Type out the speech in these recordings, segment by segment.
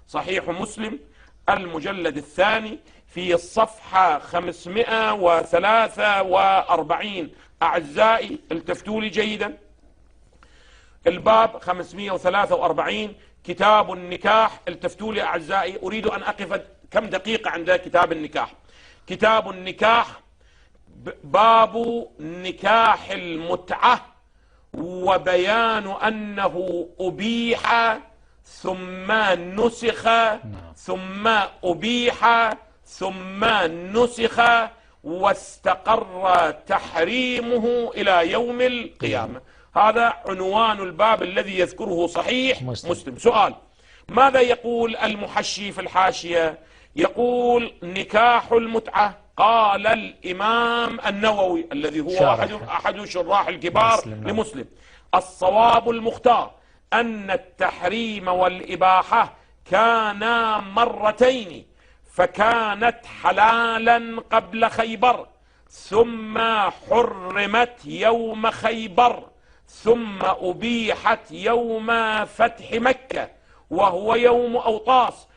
صحيح مسلم المجلد الثاني في الصفحة 543. أعزائي التفتوا لي جيدا، الباب 543 كتاب النكاح. التفتوا لي أعزائي، أريد أن أقف كم دقيقة عند كتاب النكاح. كتاب النكاح باب نكاح المتعة وبيان أنه أبيح ثم نسخ ثم أبيح ثم نسخ واستقر تحريمه إلى يوم القيامة. هذا عنوان الباب الذي يذكره صحيح مسلم. سؤال: ماذا يقول المحشي في الحاشية؟ يقول نكاح المتعة، قال الإمام النووي الذي هو أحد شراح الكبار لمسلم: الصواب المختار أن التحريم والإباحة كانا مرتين، فكانت حلالا قبل خيبر ثم حرمت يوم خيبر ثم أبيحت يوم فتح مكة وهو يوم أوطاس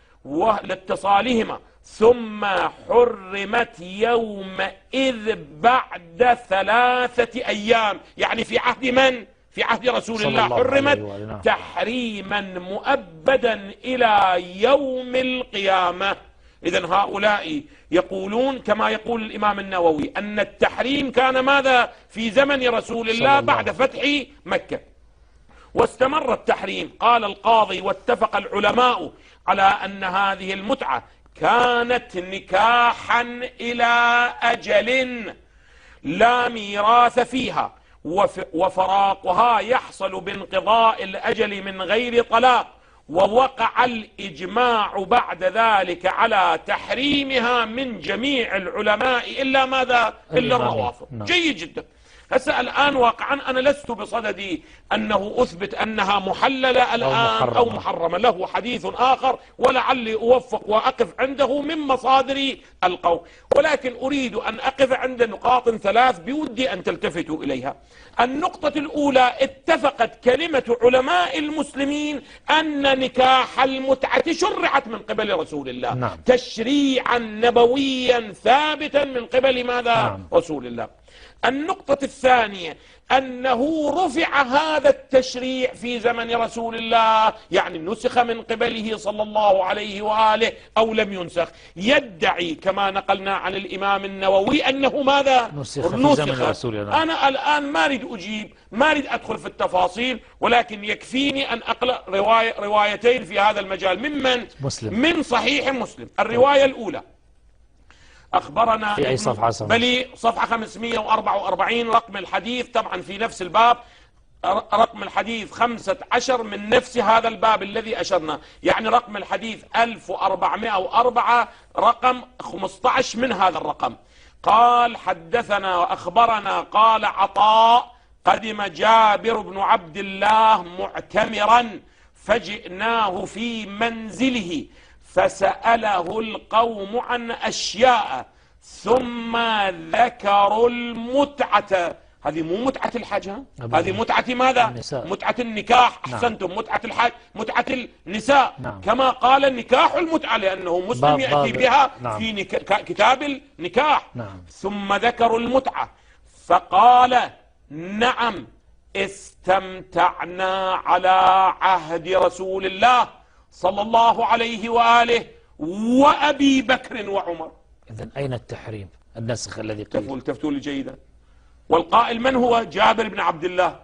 لاتصالهما، ثم حرمت يومئذ بعد 3 أيام. يعني في عهد من؟ في عهد رسول الله حرمت تحريما مؤبدا إلى يوم القيامة. إذن هؤلاء يقولون كما يقول الإمام النووي أن التحريم كان ماذا؟ في زمن رسول الله بعد فتح مكة، واستمر التحريم. قال القاضي: واتفق العلماء على أن هذه المتعة كانت نكاحا إلى أجل لا ميراث فيها، وفراقها يحصل بانقضاء الأجل من غير طلاق، ووقع الإجماع بعد ذلك على تحريمها من جميع العلماء إلا ماذا؟ إلا الروافض. جيد جدا. هسه الآن واقعا أنا لست بصددي أنه أثبت أنها محللة الآن أو محرمة، له حديث آخر ولعلي أوفق وأقف عنده من مصادر القول، ولكن أريد أن أقف عند نقاط 3 بودي أن تلتفتوا إليها. النقطة الأولى: اتفقت كلمة علماء المسلمين أن نكاح المتعة شرعت من قبل رسول الله، تشريعا نبويا ثابتا من قبل ماذا؟ رسول الله. النقطة الثانية: أنه رفع هذا التشريع في زمن رسول الله، يعني نسخ من قبله صلى الله عليه وآله أو لم ينسخ. يدعي كما نقلنا عن الإمام النووي أنه ماذا؟ نسخ في زمن رسول الله. أنا الآن ما أريد أجيب، ما أريد أدخل في التفاصيل، ولكن يكفيني أن أقرأ روايتين في هذا المجال من صحيح مسلم. الرواية الأولى: أخبرنا في أي صفحة؟ بلي صفحة 544 رقم الحديث، طبعا في نفس الباب، رقم الحديث 15 من نفس هذا الباب الذي أشرنا، يعني رقم الحديث 1404 رقم 15 من هذا الرقم. قال: حدثنا وأخبرنا قال عطاء: قدم جابر بن عبد الله معتمرا فجئناه في منزله فسأله القوم عن أشياء ثم ذكروا المتعة. هذه مو متعة الحج، هذه متعة ماذا؟ النساء. متعة النكاح. أحسنتم. متعة الحج، متعة النساء. كما قال النكاح المتعة، لأنه مسلم يأتي بها في كتاب النكاح. ثم ذكروا المتعة فقال: نعم استمتعنا على عهد رسول الله صلى الله عليه وآله وأبي بكر وعمر. إذن أين التحريم؟ النسخ الذي قيل. تفتوا لي جيدا. والقائل من هو؟ جابر بن عبد الله،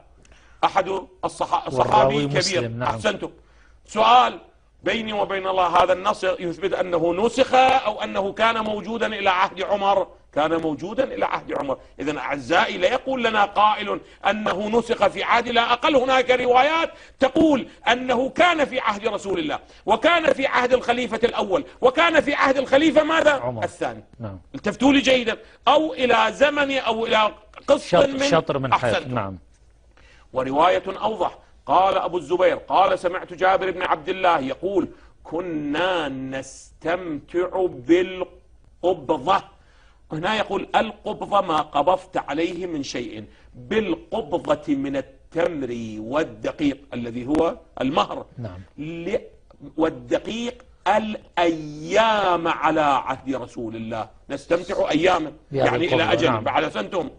أحد الصحابي الكبير. أحسنتم. سؤال بيني وبين الله: هذا النص يثبت أنه نسخ أو أنه كان موجودا إلى عهد عمر؟ كان موجودا إلى عهد عمر. إذن أعزائي، لا يقول لنا قائل أنه نسخ في عهد، لا أقل هناك روايات تقول أنه كان في عهد رسول الله، وكان في عهد الخليفة الأول، وكان في عهد الخليفة ماذا؟ عمر الثاني. التفتوا لي جيدا. أو إلى زمن أو إلى شطر من حيث. ورواية أوضح: قال أبو الزبير قال: سمعت جابر بن عبد الله يقول: كنا نستمتع بالقبضة. هنا يقول القبضة ما قبضت عليه من شيء، بالقبضة من التمر والدقيق الذي هو المهر. والدقيق الأيام على عهد رسول الله، نستمتع أياما يعني إلى أجل. نعم. بعد سنتم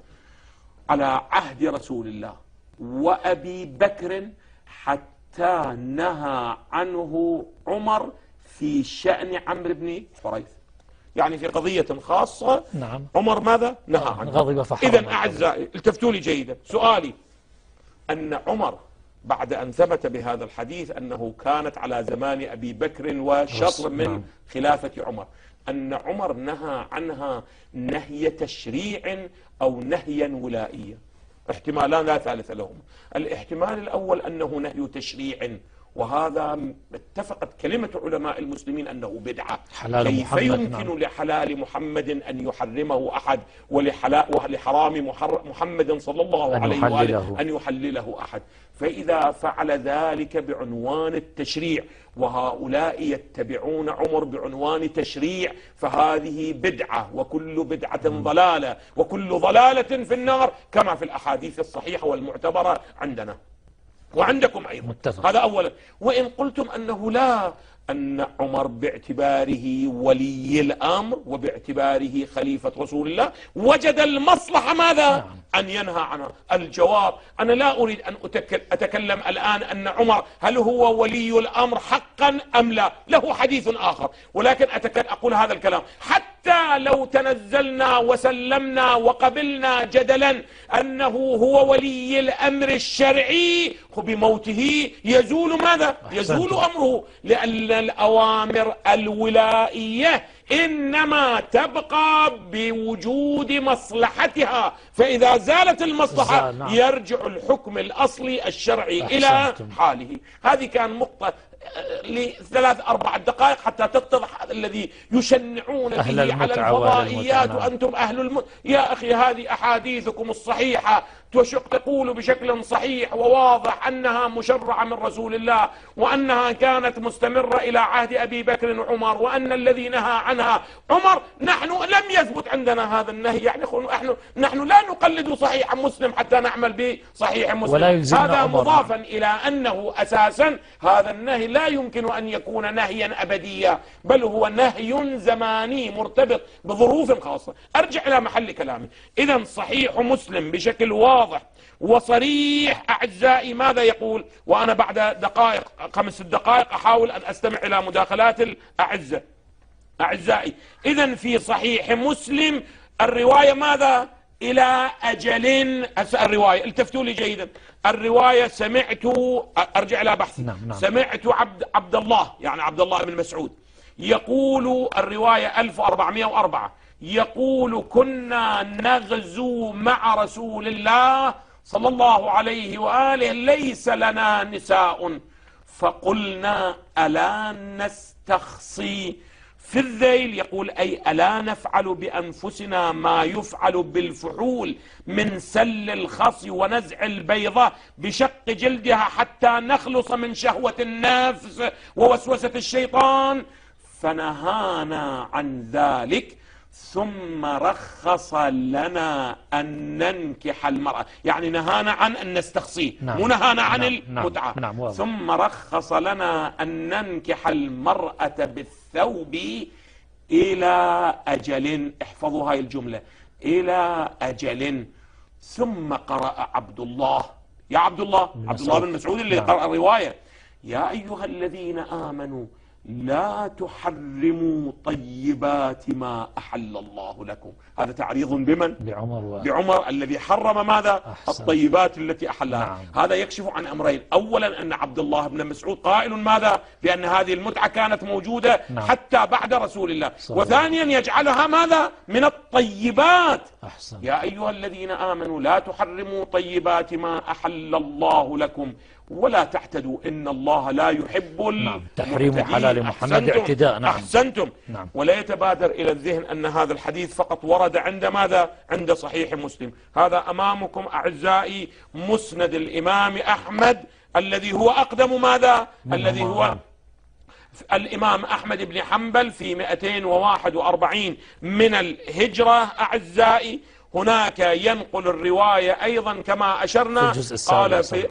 على عهد رسول الله وأبي بكر حتى نهى عنه عمر في شأن عمرو بن حريث، يعني في قضية خاصة. نعم. عمر ماذا؟ نهى عنه. غضب فحرم. إذن أعزائي التفتوا لي جيدا، سؤالي أن عمر بعد أن ثبت بهذا الحديث أنه كانت على زمان أبي بكر وشطر من خلافة عمر، أن عمر نهى عنها نهي تشريع أو نهيا ولائيا، احتمالان لا ثالث لهما. الاحتمال الأول أنه نهي تشريع، وهذا اتفقت كلمة علماء المسلمين أنه بدعة. كيف يمكن لحلال محمد أن يحرمه أحد ولحرام محمد صلى الله عليه وآله أن يحلله أحد؟ فإذا فعل ذلك بعنوان التشريع وهؤلاء يتبعون عمر بعنوان تشريع فهذه بدعة، وكل بدعة ضلالة، وكل ضلالة في النار، كما في الأحاديث الصحيحة والمعتبرة عندنا وعندكم أيضا. متفق. هذا أولا. وإن قلتم أنه لا، أن عمر باعتباره ولي الأمر وباعتباره خليفة رسول الله وجد المصلحة ماذا؟ أن ينهى عنها. الجواب أنا لا أريد أن أتكلم الآن أن عمر هل هو ولي الأمر حقا أم لا، له حديث آخر، ولكن أقول هذا الكلام حتى لو تنزلنا وسلمنا وقبلنا جدلا أنه هو ولي الأمر الشرعي، بموته يزول ماذا؟ يزول أمره، لأن الأوامر الولائية إنما تبقى بوجود مصلحتها، فإذا زالت المصلحة يرجع الحكم الأصلي الشرعي إلى حاله. هذه كان نقطة لثلاث أربع دقائق حتى تتضح هذا الذي يشنعون به على الفضائيات وأنتم أهل يا أخي هذه أحاديثكم الصحيحة تقول بشكل صحيح وواضح أنها مشرعة من رسول الله، وأنها كانت مستمرة إلى عهد أبي بكر وعمر، وأن الذي نهى عنها عمر. نحن لم يثبت عندنا هذا النهي، يعني نحن لا نقلد صحيح مسلم حتى نعمل بصحيح مسلم. هذا مضافا إلى أنه أساسا هذا النهي لا يمكن أن يكون نهيا أبديا، بل هو نهي زماني مرتبط بظروف خاصة. أرجع إلى محل كلامي. إذا صحيح مسلم بشكل واضح وصريح أعزائي ماذا يقول؟ وأنا بعد دقائق 5 دقائق أحاول أن أستمع إلى مداخلات الأعزة. أعزائي إذن في صحيح مسلم الرواية ماذا؟ إلى أجل. الرواية التفتوا لي جيدا، الرواية سمعت، أرجع إلى بحثي. سمعت عبد الله، يعني عبد الله بن مسعود يقول، الرواية 1404 يقول: كنا نغزو مع رسول الله صلى الله عليه وآله ليس لنا نساء فقلنا ألا نستخصي في الذيل، يقول أي ألا نفعل بأنفسنا ما يفعل بالفحول من سل الخص ونزع البيضة بشق جلدها حتى نخلص من شهوة النفس ووسوسة الشيطان، فنهانا عن ذلك ثم رخص لنا أن ننكح المرأة، يعني نهانا عن أن نستخصيه، مو نهانا عن المتعة. ثم رخص لنا أن ننكح المرأة بالثوب إلى أجل. احفظوا هاي الجملة، إلى أجل. ثم قرأ عبد الله، يا عبد الله بن مسعود اللي قرأ الرواية: يا أيها الذين آمنوا لا تحرموا طيبات ما أحل الله لكم. هذا تعريض بمن؟ بعمر الذي حرم ماذا؟ الطيبات التي أحلها. هذا يكشف عن أمرين: أولا أن عبد الله بن مسعود قائل ماذا؟ بأن هذه المتعة كانت موجودة حتى بعد رسول الله. وثانيا يجعلها ماذا؟ من الطيبات. يا أيها الذين آمنوا لا تحرموا طيبات ما أحل الله لكم ولا تعتدوا إن الله لا يحب تحريم حلال محمد اعتداء. أحسنتم. ولا يتبادر إلى الذهن أن هذا الحديث فقط ورد عند ماذا؟ عند صحيح مسلم. هذا أمامكم أعزائي مسند الإمام أحمد الذي هو أقدم ماذا؟ الذي هو الإمام أحمد بن حنبل في 241 من الهجرة. أعزائي هناك ينقل الرواية أيضا كما أشرنا، قال في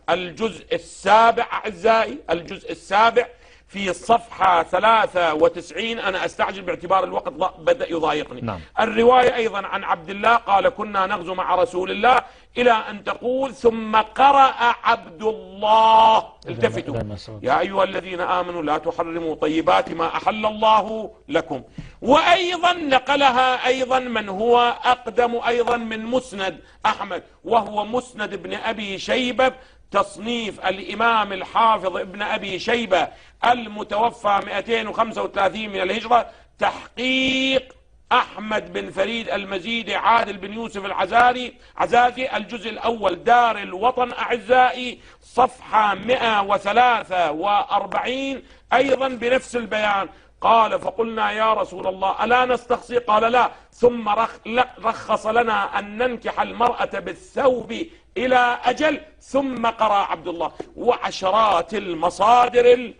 الجزء السابع أعزائي، الجزء السابع في الصفحة 93. أنا أستعجل باعتبار الوقت بدأ يضايقني. نعم. الرواية أيضا عن عبد الله قال كنا نغزو مع رسول الله إلى أن تقول ثم قرأ عبد الله. التفتوا يا أيها الذين آمنوا لا تحرموا طيبات ما أحل الله لكم. وأيضا نقلها أيضا من هو أقدم أيضا من مسند أحمد، وهو مسند ابن أبي شيبة، تصنيف الإمام الحافظ ابن أبي شيبة المتوفى 235 من الهجرة، تحقيق أحمد بن فريد المزيدي عادل بن يوسف عزازي، الجزء الأول دار الوطن أعزائي، صفحة 143 أيضا بنفس البيان. قال فقلنا يا رسول الله ألا نستقصي؟ قال لا، ثم رخص لنا أن ننكح المرأة بالثوب إلى أجل، ثم قرأ عبد الله. وعشرات المصادر